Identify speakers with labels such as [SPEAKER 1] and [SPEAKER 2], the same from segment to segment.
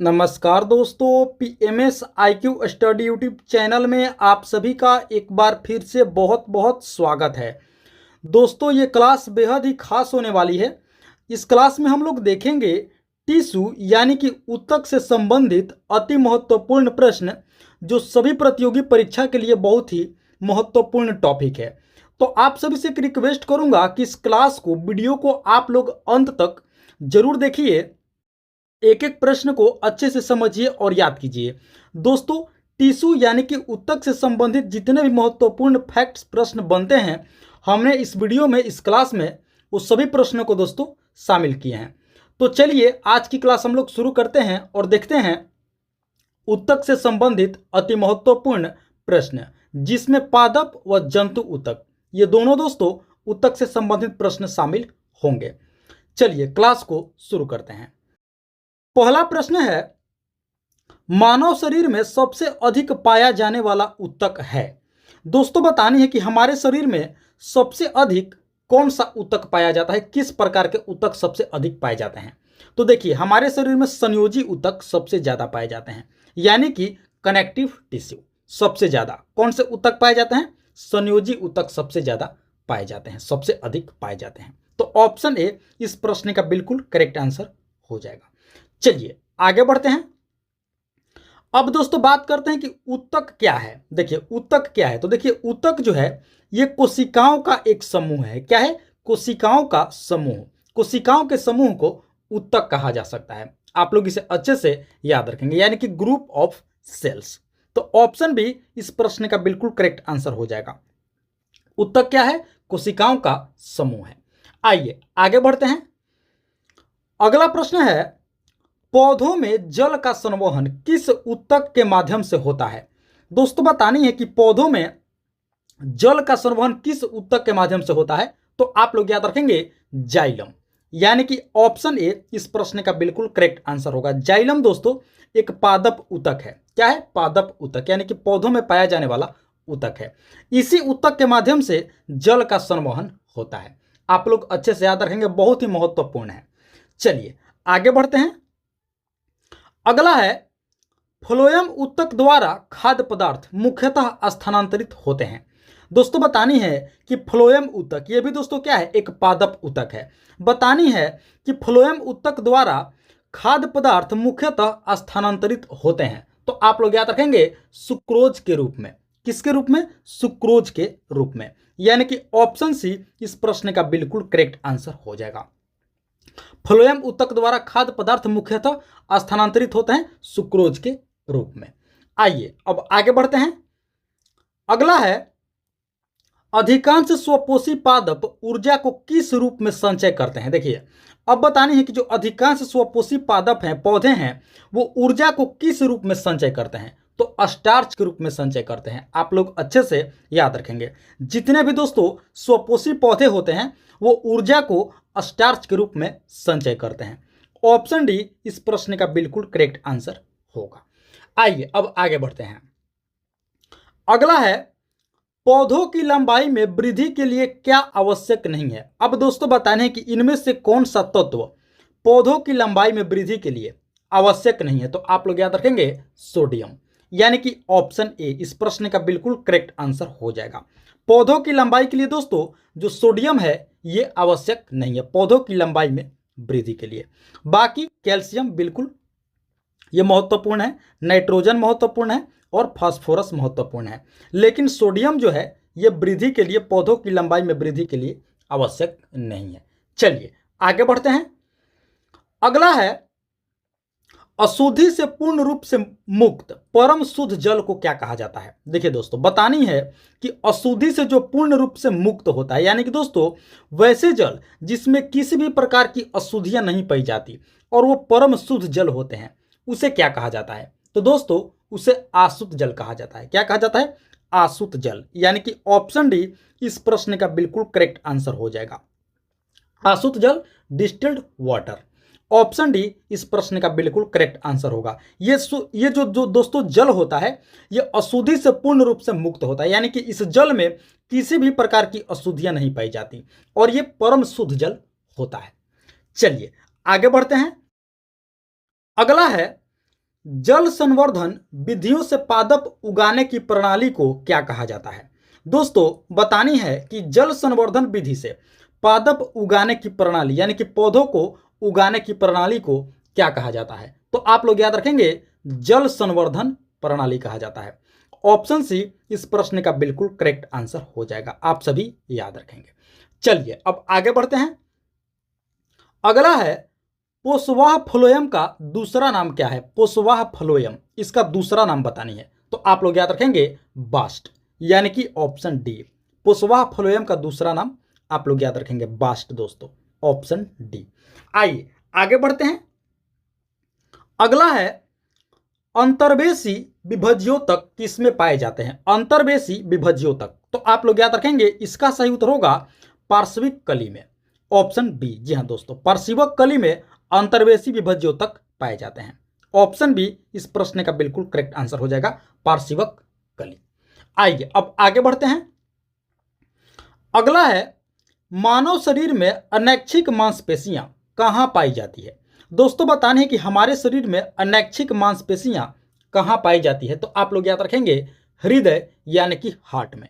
[SPEAKER 1] नमस्कार दोस्तों, PMS IQ study YouTube channel में आप सभी का एक बार फिर से बहुत बहुत स्वागत है। दोस्तों, ये क्लास बेहद ही खास होने वाली है। इस क्लास में हम लोग देखेंगे टीसू यानी कि ऊतक से संबंधित अति महत्वपूर्ण प्रश्न, जो सभी प्रतियोगी परीक्षा के लिए बहुत ही महत्वपूर्ण टॉपिक है। तो आप सभी से एक रिक्वेस्ट करूंगा कि इस क्लास को, वीडियो को आप लोग अंत तक जरूर देखिए, एक एक प्रश्न को अच्छे से समझिए और याद कीजिए। दोस्तों, टिश्यू यानी कि ऊतक से संबंधित जितने भी महत्वपूर्ण फैक्ट्स प्रश्न बनते हैं, हमने इस वीडियो में, इस क्लास में उस सभी प्रश्नों को दोस्तों शामिल किए हैं। तो चलिए आज की क्लास हम लोग शुरू करते हैं और देखते हैं ऊतक से संबंधित अति महत्वपूर्ण प्रश्न, जिसमें पादप व जंतु ऊतक, ये दोनों दोस्तों ऊतक से संबंधित प्रश्न शामिल होंगे। चलिए क्लास को शुरू करते हैं। पहला प्रश्न है, मानव शरीर में सबसे अधिक पाया जाने वाला ऊतक है। दोस्तों, बतानी है कि हमारे शरीर में सबसे अधिक कौन सा ऊतक पाया जाता है, किस प्रकार के ऊतक सबसे अधिक पाए जाते हैं। तो देखिए, हमारे शरीर में संयोजी ऊतक सबसे ज्यादा पाए जाते हैं, यानी कि कनेक्टिव टिश्यू सबसे ज्यादा। कौन से ऊतक पाए जाते हैं? संयोजी ऊतक सबसे ज्यादा पाए जाते हैं, सबसे अधिक पाए जाते हैं। तो ऑप्शन ए इस प्रश्न का बिल्कुल करेक्ट आंसर हो जाएगा। चलिए आगे बढ़ते हैं। अब दोस्तों बात करते हैं कि ऊतक क्या है। देखिए ऊतक क्या है, तो देखिए ऊतक जो है ये कोशिकाओं का एक समूह है। क्या है? कोशिकाओं का समूह। कोशिकाओं के समूह को ऊतक कहा जा सकता है। आप लोग इसे अच्छे से याद रखेंगे, यानी कि ग्रुप ऑफ सेल्स। तो ऑप्शन बी इस प्रश्न का बिल्कुल करेक्ट आंसर हो जाएगा। ऊतक क्या है? कोशिकाओं का समूह है। आइए आगे बढ़ते हैं। अगला प्रश्न है, पौधों में जल का संवहन किस ऊतक के माध्यम से होता है। दोस्तों, बतानी है कि पौधों में जल का संवहन किस ऊतक के माध्यम से होता है। तो आप लोग याद रखेंगे जाइलम, यानी कि ऑप्शन ए इस प्रश्न का बिल्कुल करेक्ट आंसर होगा। जाइलम दोस्तों एक पादप ऊतक है। क्या है? पादप ऊतक, यानी कि पौधों में पाया जाने वाला ऊतक है। इसी ऊतक के माध्यम से जल का संवहन होता है। आप लोग अच्छे से याद रखेंगे, बहुत ही महत्वपूर्ण है। चलिए आगे बढ़ते हैं। अगला है, फ्लोएम ऊतक द्वारा खाद्य पदार्थ मुख्यतः स्थानांतरित होते हैं। दोस्तों, बतानी है कि फ्लोएम ऊतक, ये भी दोस्तों क्या है? एक पादप ऊतक है। बतानी है कि फ्लोएम ऊतक द्वारा खाद्य पदार्थ मुख्यतः स्थानांतरित होते हैं। तो आप लोग याद रखेंगे सुक्रोज के रूप में। किसके रूप में? सुक्रोज के रूप में, यानी कि ऑप्शन सी इस प्रश्न का बिल्कुल करेक्ट आंसर हो जाएगा। फ्लोएम ऊतक द्वारा खाद्य पदार्थ मुख्यतः स्थानांतरित होते हैं सुक्रोज के रूप में। आइए अब आगे बढ़ते हैं। अगला है, अधिकांश स्वपोषी पादप ऊर्जा को किस रूप में संचय करते हैं। देखिए अब बतानी है कि जो अधिकांश स्वपोषी पादप हैं, पौधे हैं, वो ऊर्जा को किस रूप में संचय करते हैं। तो स्टार्च के रूप में संचय करते हैं। आप लोग अच्छे से याद रखेंगे, जितने भी दोस्तों स्वपोषी पौधे होते हैं वो ऊर्जा को स्टार्च के रूप में संचय करते हैं। ऑप्शन डी इस प्रश्न का बिल्कुल करेक्ट आंसर होगा। आइए अब आगे बढ़ते हैं। अगला है, पौधों की लंबाई में वृद्धि के लिए क्या आवश्यक नहीं है। अब दोस्तों बताने कि इनमें से कौन सा तत्व पौधों की लंबाई में वृद्धि के लिए आवश्यक नहीं है। तो आप लोग याद रखेंगे सोडियम, यानी कि ऑप्शन ए इस प्रश्न का बिल्कुल करेक्ट आंसर हो जाएगा। पौधों की लंबाई के लिए दोस्तों जो सोडियम है ये आवश्यक नहीं है पौधों की लंबाई में वृद्धि के लिए। बाकी कैल्शियम बिल्कुल ये महत्वपूर्ण है, नाइट्रोजन महत्वपूर्ण है और फास्फोरस महत्वपूर्ण है, लेकिन सोडियम जो है ये वृद्धि के लिए, पौधों की लंबाई में वृद्धि के लिए आवश्यक नहीं है। चलिए आगे बढ़ते हैं। अगला है, अशुद्धि से पूर्ण रूप से मुक्त परम शुद्ध जल को क्या कहा जाता है। देखिए दोस्तों, बतानी है कि अशुद्धि से जो पूर्ण रूप से मुक्त होता है, यानी कि दोस्तों वैसे जल जिसमें किसी भी प्रकार की अशुद्धियां नहीं पाई जाती और वो परम शुद्ध जल होते हैं, उसे क्या कहा जाता है। तो दोस्तों उसे आशुद्ध जल कहा जाता है। क्या कहा जाता है? आशुद्ध जल, यानी कि ऑप्शन डी इस प्रश्न का बिल्कुल करेक्ट आंसर हो जाएगा। अशुद्ध जल, डिस्टिल्ड वाटर। ऑप्शन डी इस प्रश्न का बिल्कुल करेक्ट आंसर होगा। ये जो दोस्तों जल होता है ये अशुद्धि से पूर्ण रूप से मुक्त होता है, यानी कि इस जल में किसी भी प्रकार की अशुद्धियां नहीं पाई जाती और ये परम शुद्ध जल होता है। चलिए आगे बढ़ते हैं। अगला है, जल संवर्धन विधियों से पादप उगाने की प्रणाली को क्या कहा जाता है? दोस्तों बतानी है कि जल संवर्धन विधि से पादप उगाने की प्रणाली यानी कि पौधों को उगाने की प्रणाली को क्या कहा जाता है? तो आप लोग याद रखेंगे जल संवर्धन प्रणाली कहा जाता है। ऑप्शन सी इस प्रश्न का बिल्कुल करेक्ट आंसर हो जाएगा, आप सभी याद रखेंगे। चलिए अब आगे बढ़ते हैं। अगला है पोसवाह फ्लोएम का दूसरा नाम क्या है? पोसवाह फ्लोएम, इसका दूसरा नाम बतानी है। तो आप लोग याद रखेंगे बास्ट, यानी कि ऑप्शन डी। पोसवाह फ्लोएम का दूसरा नाम आप लोग याद रखेंगे बास्ट दोस्तों, ऑप्शन डी। आइए आगे बढ़ते हैं। अगला है अंतर्वेशी विभज्योतक किसमें पाए जाते हैं? अंतर्वेशी विभज्योतक, तो आप लोग याद रखेंगे इसका सही उत्तर होगा पार्श्विक कली में, ऑप्शन बी। जी हाँ दोस्तों, पार्श्विक कली में अंतर्वेशी विभज्योतक पाए जाते हैं। ऑप्शन बी इस प्रश्न का बिल्कुल करेक्ट आंसर हो जाएगा, पार्श्विक कली। आइए अब आगे बढ़ते हैं। अगला है मानव शरीर में अनैच्छिक मांसपेशियां कहां पाई जाती है? दोस्तों बताने है कि हमारे शरीर में अनैच्छिक मांसपेशियां कहां पाई जाती है? तो आप लोग याद रखेंगे हृदय यानी कि हार्ट में।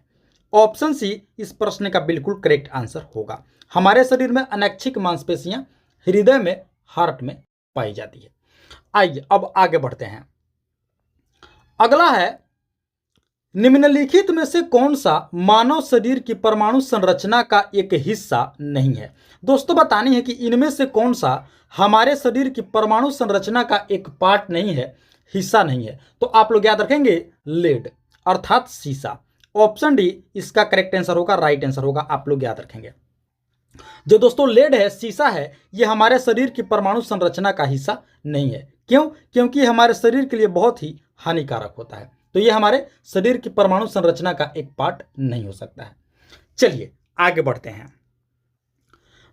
[SPEAKER 1] ऑप्शन सी इस प्रश्न का बिल्कुल करेक्ट आंसर होगा। हमारे शरीर में अनैच्छिक मांसपेशियां हृदय में, हार्ट में पाई जाती है। आइए अब आगे बढ़ते हैं। अगला है निम्नलिखित में से कौन सा मानव शरीर की परमाणु संरचना का एक हिस्सा नहीं है? दोस्तों बतानी है कि इनमें से कौन सा हमारे शरीर की परमाणु संरचना का एक पार्ट नहीं है, हिस्सा नहीं है। तो आप लोग याद रखेंगे लेड अर्थात सीसा। ऑप्शन डी इसका करेक्ट आंसर होगा, राइट आंसर होगा, आप लोग याद रखेंगे। जो दोस्तों लेड है, सीसा है, ये हमारे शरीर की परमाणु संरचना का हिस्सा नहीं है। क्यों? क्योंकि हमारे शरीर के लिए बहुत ही हानिकारक होता है, तो ये हमारे शरीर की परमाणु संरचना का एक पार्ट नहीं हो सकता है। चलिए आगे बढ़ते हैं।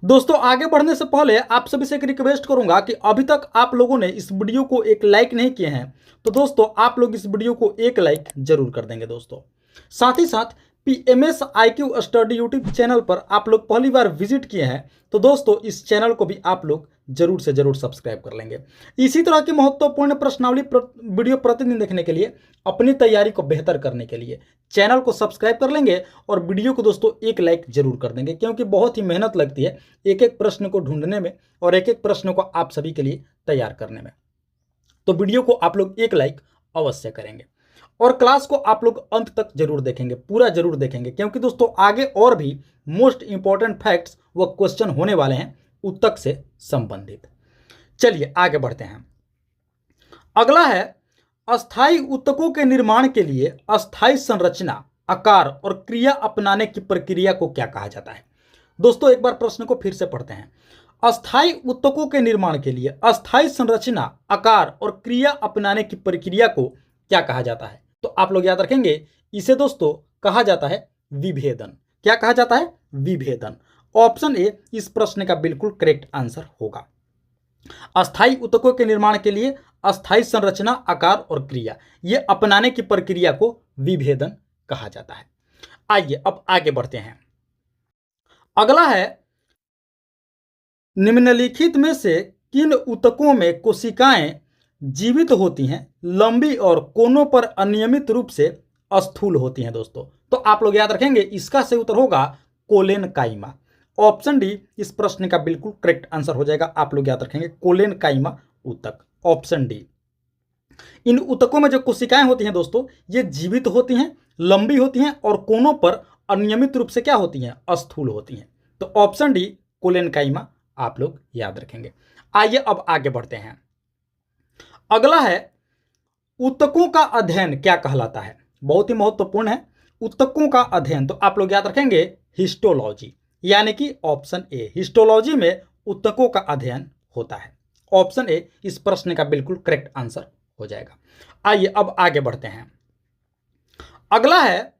[SPEAKER 1] दोस्तों आगे बढ़ने से पहले आप सभी से एक रिक्वेस्ट करूंगा कि अभी तक आप लोगों ने इस वीडियो को एक लाइक नहीं किए हैं, तो दोस्तों आप लोग इस वीडियो को एक लाइक जरूर कर देंगे दोस्तों। साथ ही साथ PMS IQ study YouTube channel पर आप लोग पहली बार विजिट किए हैं, तो दोस्तों इस चैनल को भी आप लोग जरूर से जरूर सब्सक्राइब कर लेंगे। इसी तरह की महत्वपूर्ण प्रश्नावली वीडियो प्रतिदिन देखने के लिए, अपनी तैयारी को बेहतर करने के लिए चैनल को सब्सक्राइब कर लेंगे और वीडियो को दोस्तों एक लाइक जरूर कर देंगे, क्योंकि बहुत ही मेहनत लगती है एक एक प्रश्न को ढूंढने में और एक एक प्रश्न को आप सभी के लिए तैयार करने में। तो वीडियो को आप लोग एक लाइक अवश्य करेंगे और क्लास को आप लोग अंत तक जरूर देखेंगे, पूरा जरूर देखेंगे, क्योंकि दोस्तों आगे और भी मोस्ट इंपॉर्टेंट फैक्ट्स व क्वेश्चन होने वाले हैं उत्तक से संबंधित। चलिए आगे बढ़ते हैं। अगला है अस्थायी उत्तकों के निर्माण के लिए अस्थायी संरचना, आकार और क्रिया अपनाने की प्रक्रिया को क्या कहा जाता है? दोस्तों एक बार प्रश्न को फिर से पढ़ते हैं। अस्थायी उत्तकों के निर्माण के लिए अस्थायी संरचना, आकार और क्रिया अपनाने की प्रक्रिया को क्या कहा जाता है? तो आप लोग याद रखेंगे इसे दोस्तों कहा जाता है विभेदन। क्या कहा जाता है? विभेदन। ऑप्शन ए इस प्रश्न का बिल्कुल करेक्ट आंसर होगा। अस्थायी उत्तकों के निर्माण के लिए अस्थायी संरचना, आकार और क्रिया ये अपनाने की प्रक्रिया को विभेदन कहा जाता है। आइए अब आगे बढ़ते हैं। अगला है निम्नलिखित में से किन उत्तकों में कोशिकाएं जीवित होती हैं, लंबी और कोनों पर अनियमित रूप से स्थूल होती हैं? दोस्तों तो आप लोग याद रखेंगे इसका सही उत्तर होगा कोलेनकाइमा। ऑप्शन डी इस प्रश्न का बिल्कुल करेक्ट आंसर हो जाएगा, आप लोग याद रखेंगे कोलेनकाइमा ऊतक, ऑप्शन डी। इन ऊतकों में जो कोशिकाएं होती हैं दोस्तों ये जीवित होती हैं, लंबी होती हैं और कोनों पर अनियमित रूप से क्या होती हैं? स्थूल होती हैं। तो ऑप्शन डी कोलेनकाइमा आप लोग याद रखेंगे। आइए अब आगे बढ़ते हैं। अगला है ऊतकों का अध्ययन क्या कहलाता है? बहुत ही महत्वपूर्ण है ऊतकों का अध्ययन, तो आप लोग याद रखेंगे हिस्टोलॉजी, यानी कि ऑप्शन ए हिस्टोलॉजी में ऊतकों का अध्ययन होता है। ऑप्शन ए इस प्रश्न का बिल्कुल करेक्ट आंसर हो जाएगा। आइए अब आगे बढ़ते हैं। अगला है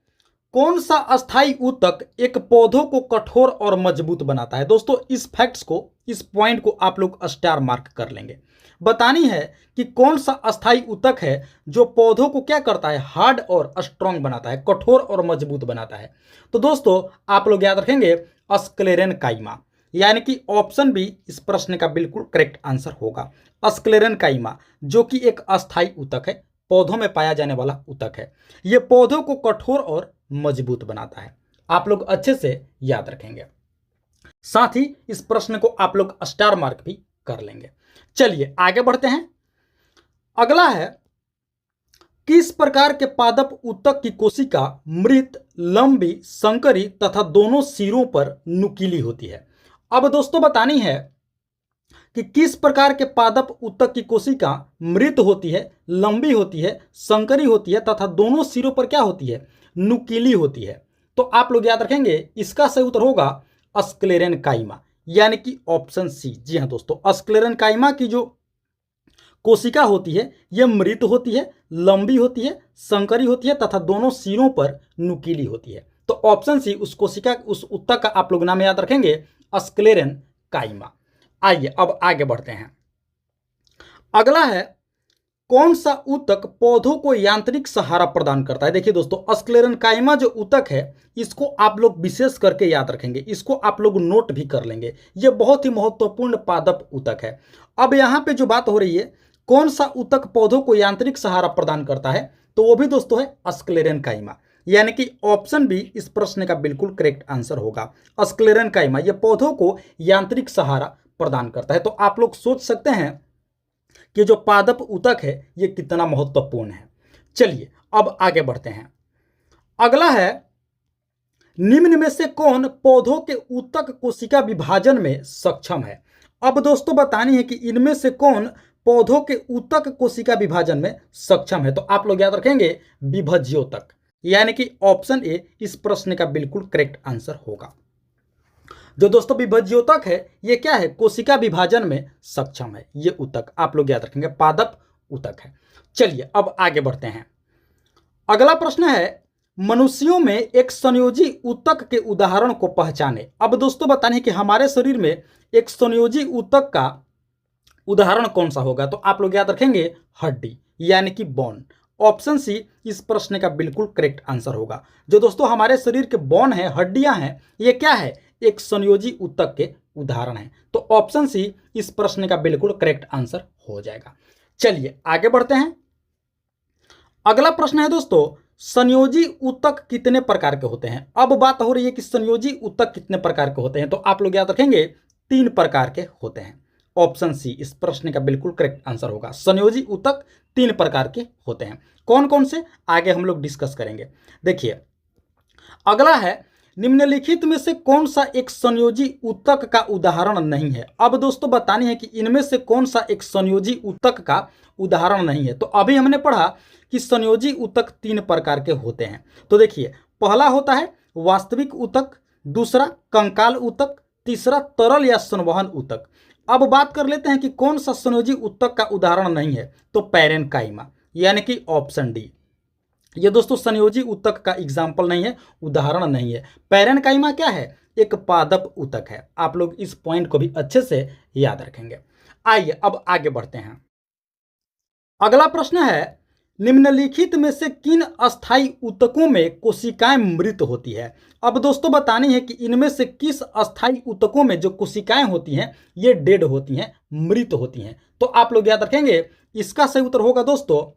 [SPEAKER 1] कौन सा अस्थायी ऊतक एक पौधों को कठोर और मजबूत बनाता है? दोस्तों इस फैक्ट्स को, इस पॉइंट को आप लोग स्टार मार्क कर लेंगे। बतानी है कि कौन सा अस्थायी ऊतक है जो पौधों को क्या करता है? हार्ड और स्ट्रांग बनाता है, कठोर और मजबूत बनाता है। तो दोस्तों आप लोग याद रखेंगे स्क्लेरेनकाइमा, यानी कि ऑप्शन बी इस प्रश्न का बिल्कुल करेक्ट आंसर होगा। स्क्लेरेनकाइमा, जो कि एक अस्थायी ऊतक है, पौधों में पाया जाने वाला ऊतक है। ये पौधों को कठोर और मजबूत बनाता है। आप लोग अच्छे से याद रखेंगे, साथ ही इस प्रश्न को आप लोग स्टार मार्क भी कर लेंगे। चलिए आगे बढ़ते हैं। अगला है, किस प्रकार के पादप ऊतक की कोशिका मृत, लंबी, संकरी तथा दोनों सिरों पर नुकीली होती है? अब दोस्तों बतानी है कि किस प्रकार के पादप ऊतक की कोशिका मृत होती है, लंबी होती है, संकरी होती है तथा दोनों सिरों पर क्या होती है, नुकीली होती है। तो आप लोग याद रखेंगे, इसका सही उत्तर होगा स्क्लेरेनकाइमा, यानी कि ऑप्शन सी। जी हाँ दोस्तों, स्क्लेरेनकाइमा की जो कोशिका होती है यह मृत होती है, लंबी होती है, संकरी होती है तथा दोनों सिरों पर नुकीली होती है। तो ऑप्शन सी उस कोशिका, उस ऊतक का आप लोग नाम याद रखेंगे, स्क्लेरेनकाइमा। आइए अब आगे बढ़ते हैं। अगला है, कौन सा ऊतक पौधों को यांत्रिक सहारा प्रदान करता है? देखिए दोस्तों, स्क्लेरेनकाइमा जो ऊतक है इसको आप लोग विशेष करके याद रखेंगे, इसको आप लोग नोट भी कर लेंगे। यह बहुत ही महत्वपूर्ण पादप ऊतक है। अब यहाँ पे जो बात हो रही है, कौन सा ऊतक पौधों को यांत्रिक सहारा प्रदान करता है, तो वो भी दोस्तों है स्क्लेरेनकाइमा, यानी कि ऑप्शन बी इस प्रश्न का बिल्कुल करेक्ट आंसर होगा। स्क्लेरेनकाइमा यह पौधों को यांत्रिक सहारा प्रदान करता है। तो आप लोग सोच सकते हैं कि जो पादप ऊतक है ये कितना महत्वपूर्ण है। चलिए अब आगे बढ़ते हैं। अगला है, निम्न में से कौन पौधों के ऊतक कोशिका विभाजन में सक्षम है? अब दोस्तों बतानी है कि इनमें से कौन पौधों के ऊतक कोशिका विभाजन में सक्षम है। तो आप लोग याद रखेंगे विभज्योतक, यानी कि ऑप्शन ए इस प्रश्न का बिल्कुल करेक्ट आंसर होगा। जो दोस्तों विभज्योतक है ये क्या है, कोशिका विभाजन में सक्षम है। ये ऊतक आप लोग याद रखेंगे पादप ऊतक है। चलिए अब आगे बढ़ते हैं। अगला प्रश्न है, मनुष्यों में एक संयोजी ऊतक के उदाहरण को पहचाने। अब दोस्तों बताने है कि हमारे शरीर में एक संयोजी ऊतक का उदाहरण कौन सा होगा। तो आप लोग याद रखेंगे हड्डी, यानी कि बोन। ऑप्शन सी इस प्रश्न का बिल्कुल करेक्ट आंसर होगा। जो दोस्तों हमारे शरीर के बोन है, हड्डियां हैं, ये क्या है, एक संयोजी ऊतक के उदाहरण है। तो ऑप्शन सी इस प्रश्न का बिल्कुल करेक्ट आंसर हो जाएगा। चलिए आगे बढ़ते हैं। अगला प्रश्न है दोस्तों, संयोजी ऊतक कितने प्रकार के होते हैं? अब बात हो रही है कि संयोजी ऊतक कितने प्रकार के होते हैं। तो आप लोग याद रखेंगे 3 प्रकार के होते हैं। ऑप्शन सी इस प्रश्न का बिल्कुल करेक्ट आंसर होगा। संयोजी ऊतक 3 प्रकार के होते हैं। कौन कौन से, आगे हम लोग डिस्कस करेंगे। देखिए अगला है, निम्नलिखित में से कौन सा एक संयोजी ऊतक का उदाहरण नहीं है? अब दोस्तों बतानी है कि इनमें से कौन सा एक संयोजी ऊतक का उदाहरण नहीं है। तो अभी हमने पढ़ा कि संयोजी ऊतक 3 प्रकार के होते हैं। तो देखिए पहला होता है वास्तविक ऊतक, दूसरा कंकाल ऊतक, तीसरा तरल या संवहन ऊतक। अब बात कर लेते हैं कि कौन सा संयोजी ऊतक का उदाहरण नहीं है। तो पैरेनकाइमा, यानी कि ऑप्शन डी। ये दोस्तों संयोजी ऊतक का एग्जाम्पल नहीं है, उदाहरण नहीं है। पैरेनकाइमा क्या है, एक पादप ऊतक है। आप लोग इस पॉइंट को भी अच्छे से याद रखेंगे। आइए अब आगे बढ़ते हैं। अगला प्रश्न है, निम्नलिखित में से किन अस्थायी ऊतकों में कोशिकाएं मृत होती है? अब दोस्तों बतानी है कि इनमें से किस अस्थायी ऊतकों में जो कोशिकाएं होती हैं ये डेड होती हैं, मृत होती हैं। तो आप लोग याद रखेंगे इसका सही उत्तर होगा दोस्तों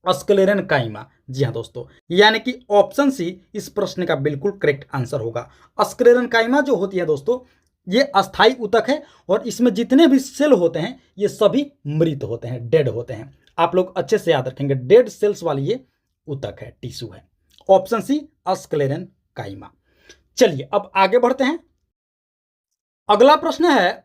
[SPEAKER 1] स्क्लेरेनकाइमा। जी हाँ दोस्तों, यानी कि ऑप्शन सी इस प्रश्न का बिल्कुल करेक्ट आंसर होगा। स्क्लेरेनकाइमा जो होती है दोस्तों ये अस्थायी ऊतक है और इसमें जितने भी सेल होते हैं ये सभी मृत होते हैं, डेड होते हैं। आप लोग अच्छे से याद रखेंगे, डेड सेल्स वाली ये ऊतक है, टिश्यू है। Option C sclerenchyma. चलिए अब आगे बढ़ते हैं। अगला प्रश्न है,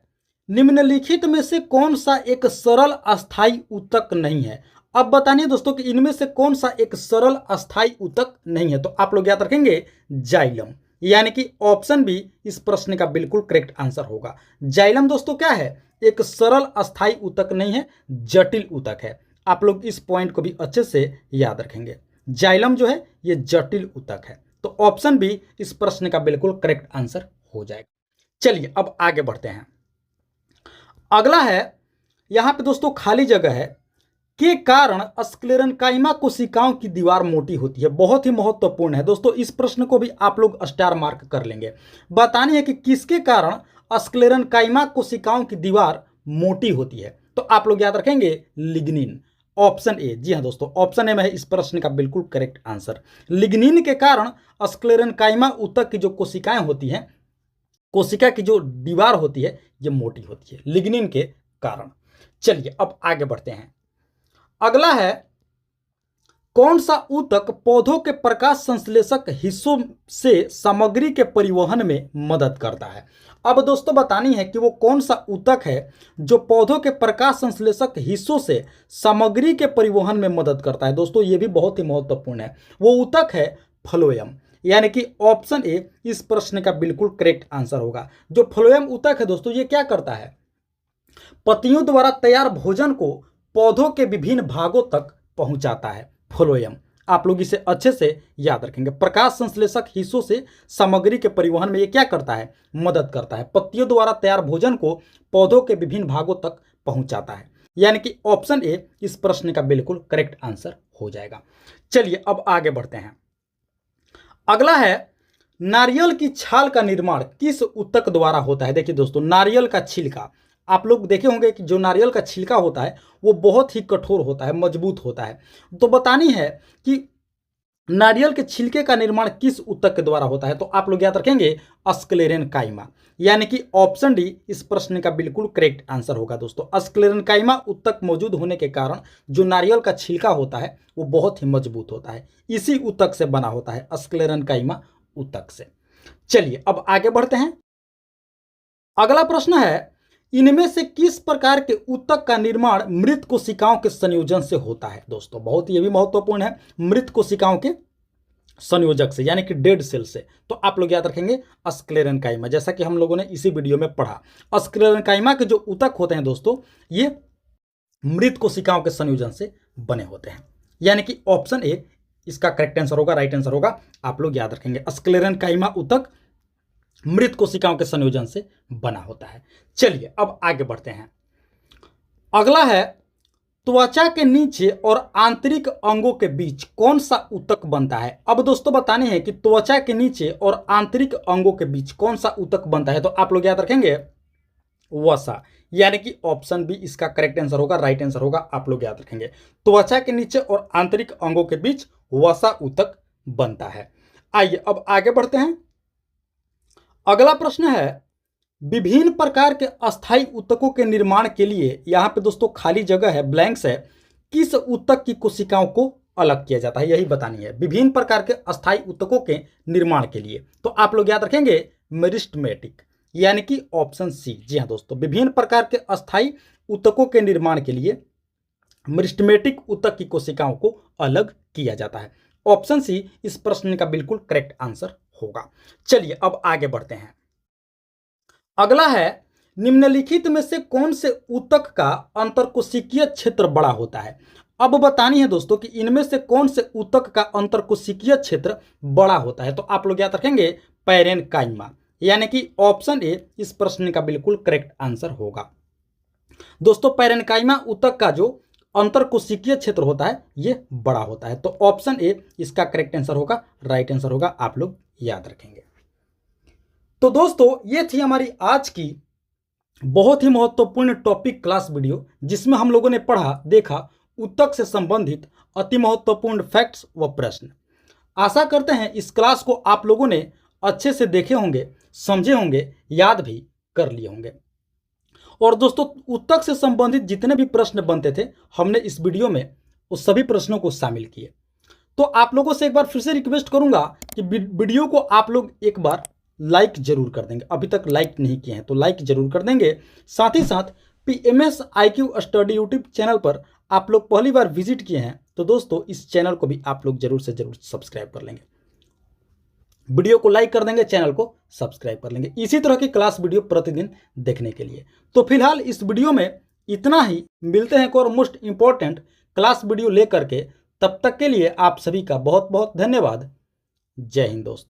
[SPEAKER 1] निम्नलिखित में से कौन सा एक सरल अस्थायी ऊतक नहीं है? अब बतानिए दोस्तों कि इनमें से कौन सा एक सरल अस्थायी ऊतक नहीं है। तो आप लोग याद रखेंगे जाइलम, यानी कि ऑप्शन बी इस प्रश्न का बिल्कुल करेक्ट आंसर होगा। जाइलम दोस्तों क्या है, एक सरल अस्थायी ऊतक नहीं है, जटिल ऊतक है। आप लोग इस पॉइंट को भी अच्छे से याद रखेंगे। जाइलम जो है ये जटिल ऊतक है। तो ऑप्शन बी इस प्रश्न का बिल्कुल करेक्ट आंसर हो जाएगा। चलिए अब आगे बढ़ते हैं। अगला है, यहां पे दोस्तों खाली जगह है, के कारण स्क्लेरेनकाइमा कोशिकाओं की दीवार मोटी होती है। बहुत ही महत्वपूर्ण है दोस्तों, इस प्रश्न को भी आप लोग स्टार मार्क कर लेंगे। बतानी है कि किसके कारण स्क्लेरेनकाइमा कोशिकाओं की दीवार मोटी होती है। तो तो आप लोग याद रखेंगे लिग्निन, ऑप्शन ए। जी हाँ दोस्तों, ऑप्शन ए में है इस प्रश्न का बिल्कुल करेक्ट आंसर। लिग्निन के कारण स्क्लेरेनकाइमा ऊतक की जो कोशिकाएं होती हैं, कोशिका की जो दीवार होती है ये मोटी होती है लिग्निन के कारण। चलिए अब आगे बढ़ते हैं। अगला है, कौन सा ऊतक पौधों के प्रकाश संश्लेषक हिस्सों से सामग्री के परिवहन में मदद करता है। अब दोस्तों बतानी है कि वो कौन सा ऊतक है जो पौधों के प्रकाश संश्लेषक हिस्सों से सामग्री के परिवहन में मदद करता है। दोस्तों ये भी बहुत ही महत्वपूर्ण है, वो ऊतक है फ्लोएम, यानी कि ऑप्शन ए इस प्रश्न का बिल्कुल करेक्ट आंसर होगा। जो फ्लोएम ऊतक है दोस्तों, ये क्या करता है, पत्तियों द्वारा तैयार भोजन को पौधों के विभिन्न भागों तक पहुंचाता है। फ्लोएम, आप लोग इसे अच्छे से याद रखेंगे। प्रकाश संश्लेषक हिस्सों से सामग्री के परिवहन में ये क्या करता है, मदद करता है। पत्तियों द्वारा तैयार भोजन को पौधों के विभिन्न भागों तक पहुंचाता है, यानी कि ऑप्शन ए इस प्रश्न का बिल्कुल करेक्ट आंसर हो जाएगा। चलिए अब आगे बढ़ते हैं। अगला है, नारियल की छाल का निर्माण किस ऊतक द्वारा होता है। देखिए दोस्तों, नारियल का छिलका, आप लोग देखे होंगे कि जो नारियल का छिलका होता है वो बहुत ही कठोर होता है, मजबूत होता है। तो बतानी है कि नारियल के छिलके का निर्माण किस ऊतक के द्वारा होता है। तो आप लोग याद रखेंगे स्क्लेरेनकाइमा, यानी कि ऑप्शन डी इस प्रश्न का बिल्कुल करेक्ट आंसर होगा। दोस्तों स्क्लेरेनकाइमा ऊतक मौजूद होने के कारण जो नारियल का छिलका होता है वो बहुत ही मजबूत होता है, इसी ऊतक से बना होता है, स्क्लेरेनकाइमा ऊतक से। चलिए अब आगे बढ़ते हैं। अगला प्रश्न है, इनमें से किस प्रकार के ऊतक का निर्माण मृत कोशिकाओं के संयोजन से होता है। दोस्तों बहुत ये भी महत्वपूर्ण है, मृत कोशिकाओं के संयोजक से, यानी कि डेड सेल से। तो आप लोग याद रखेंगे स्क्लेरेनकाइमा, जैसा कि हम लोगों ने इसी वीडियो में पढ़ा। स्क्लेरेनकाइमा के जो ऊतक होते हैं दोस्तों, ये मृत कोशिकाओं के संयोजन से बने होते हैं, यानी कि ऑप्शन ए इसका करेक्ट आंसर होगा, राइट आंसर होगा। आप लोग याद रखेंगे स्क्लेरेनकाइमा ऊतक मृत कोशिकाओं के संयोजन से बना होता है। चलिए अब आगे बढ़ते हैं। अगला है, त्वचा के नीचे और आंतरिक अंगों के बीच कौन सा ऊतक बनता है। अब दोस्तों बताने हैं कि त्वचा के नीचे और आंतरिक अंगों के बीच कौन सा ऊतक बनता है। तो आप लोग याद रखेंगे वसा, यानी कि ऑप्शन बी इसका करेक्ट आंसर होगा, राइट आंसर होगा। आप लोग याद रखेंगे त्वचा के नीचे और आंतरिक अंगों के बीच वसा ऊतक बनता है। आइए अब आगे बढ़ते हैं। अगला प्रश्न है, विभिन्न प्रकार के अस्थायी ऊतकों के निर्माण के लिए, यहां पे दोस्तों खाली जगह है, ब्लैंक्स है, किस ऊतक की कोशिकाओं को अलग किया जाता है, यही बतानी है। विभिन्न प्रकार के अस्थायी ऊतकों के निर्माण के लिए तो आप लोग याद रखेंगे मेरिस्टेमेटिक, यानी कि ऑप्शन सी। जी हाँ दोस्तों, विभिन्न प्रकार के अस्थायी ऊतकों के निर्माण के लिए मेरिस्टेमेटिक ऊतक की कोशिकाओं को अलग किया जाता है। ऑप्शन सी इस प्रश्न का बिल्कुल करेक्ट आंसर होगा। चलिए अब आगे बढ़ते हैं। अगला है, निम्नलिखित में से कौन से ऊतक का अंतरकोशिकीय क्षेत्र बड़ा होता है। अब बतानी है दोस्तों कि इनमें से कौन से ऊतक का अंतरकोशिकीय क्षेत्र बड़ा होता है। तो आप लोग याद रखेंगे पैरेनकाइमा, यानी कि ऑप्शन ए इस प्रश्न का बिल्कुल करेक्ट आंसर होगा। दोस्तों पैरेनकाइमा ऊतक का जो अंतरकोशिकीय क्षेत्र होता है ये बड़ा होता है। तो ऑप्शन ए इसका करेक्ट आंसर होगा, राइट आंसर होगा। आप लोग याद रखेंगे। तो दोस्तों ये थी हमारी आज की बहुत ही महत्वपूर्ण टॉपिक क्लास वीडियो, जिसमें हम लोगों ने पढ़ा, देखा ऊतक से संबंधित अति महत्वपूर्ण फैक्ट्स व प्रश्न। आशा करते हैं इस क्लास को आप लोगों ने अच्छे से देखे होंगे, समझे होंगे, याद भी कर लिए होंगे। और दोस्तों ऊतक से संबंधित जितने भी प्रश्न बनते थे हमने इस वीडियो में उस सभी प्रश्नों को शामिल किए। तो आप लोगों से एक बार फिर से रिक्वेस्ट करूंगा कि वीडियो को आप लोग एक बार लाइक जरूर कर देंगे, अभी तक लाइक नहीं किए हैं तो लाइक जरूर कर देंगे। साथ ही साथ PMS IQ study YouTube channel पर आप लोग पहली बार विजिट किए हैं तो दोस्तों इस चैनल को भी आप लोग जरूर से जरूर सब्सक्राइब कर लेंगे। वीडियो को लाइक कर देंगे, चैनल को सब्सक्राइब कर लेंगे, इसी तरह की क्लास वीडियो प्रतिदिन देखने के लिए। तो फिलहाल इस वीडियो में इतना ही, मिलते हैं एक और मोस्ट इंपॉर्टेंट क्लास वीडियो लेकर के। तब तक के लिए आप सभी का बहुत बहुत धन्यवाद। जय हिंद दोस्तों।